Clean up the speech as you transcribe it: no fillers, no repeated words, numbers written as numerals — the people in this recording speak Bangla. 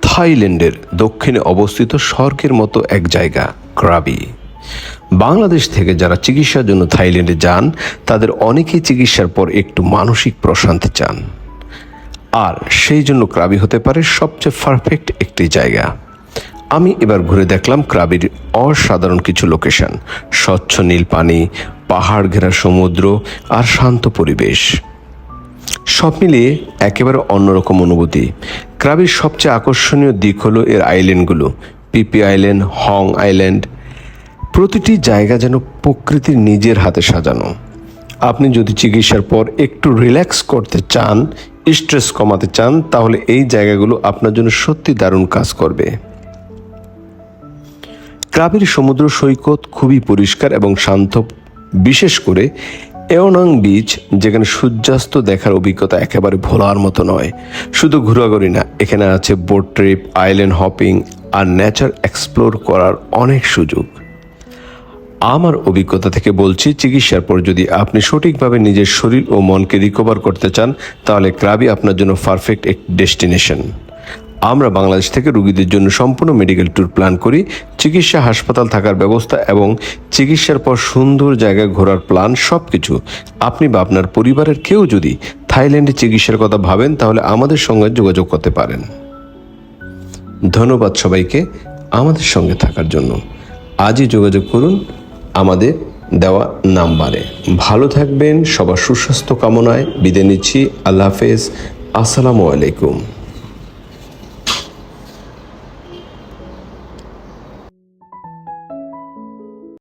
থাইল্যান্ডের দক্ষিণে অবস্থিত স্বর্গের মতো এক জায়গা ক্রাবি। বাংলাদেশ থেকে যারা চিকিৎসার জন্য থাইল্যান্ডে যান তাদের অনেকেই চিকিৎসার পর একটু মানসিক প্রশান্তি চান, আর সেই জন্য ক্রাবি হতে পারে সবচেয়ে পারফেক্ট একটি জায়গা। আমি এবার ঘুরে দেখলাম ক্রাবির অসাধারণ কিছু লোকেশন, স্বচ্ছ নীল পানি, পাহাড় ঘেরা সমুদ্র আর শান্ত পরিবেশ, সব মিলিয়ে একেবারে অন্যরকম অনুভূতি। ক্রাবির সবচেয়ে আকর্ষণীয় দিক হলো এর আইল্যান্ডগুলো, পিপি আইল্যান্ড, হং আইল্যান্ড। প্রতিটি জায়গা যেন প্রকৃতির নিজের হাতে সাজানো। আপনি যদি চিকিৎসার পর একটু রিল্যাক্স করতে চান, স্ট্রেস কমাতে চান, তাহলে এই জায়গাগুলো আপনার জন্য সত্যি দারুণ কাজ করবে। ক্রাবির সমুদ্র সৈকত খুবই পরিষ্কার এবং শান্ত, বিশেষ করে এওনাং বিচ, যেখানে সূর্যাস্ত দেখার অভিজ্ঞতা একেবারে ভোলার মতো নয়। শুধু ঘোরাঘুরি না, এখানে আছে বোট ট্রিপ, আইল্যান্ড হপিং আর নেচার এক্সপ্লোর করার অনেক সুযোগ। আমার অভিজ্ঞতা থেকে বলছি, চিকিৎসার পর যদি আপনি সঠিকভাবে নিজের শরীর ও মনকে রিকভার করতে চান, তাহলে ক্রাবি আপনার জন্য পারফেক্ট এক ডেস্টিনেশন। আমরা বাংলাদেশ থেকে রোগীদের জন্য সম্পূর্ণ মেডিকেল ট্যুর প্ল্যান করি। চিকিৎসা, হাসপাতাল থাকার ব্যবস্থা এবং চিকিৎসার পর সুন্দর জায়গায় ঘোরার প্ল্যান, সব কিছু। আপনি বা আপনার পরিবারের কেউ যদি থাইল্যান্ডে চিকিৎসার কথা ভাবেন, তাহলে আমাদের সঙ্গে যোগাযোগ করতে পারেন। ধন্যবাদ সবাইকে আমাদের সঙ্গে থাকার জন্য। আজই যোগাযোগ করুন আমাদের দেওয়া নাম্বারে। ভালো থাকবেন, সবার সুস্বাস্থ্য কামনায় বিদায় নিচ্ছি। আল্লাহ হাফেজ, আসসালামু আলাইকুম।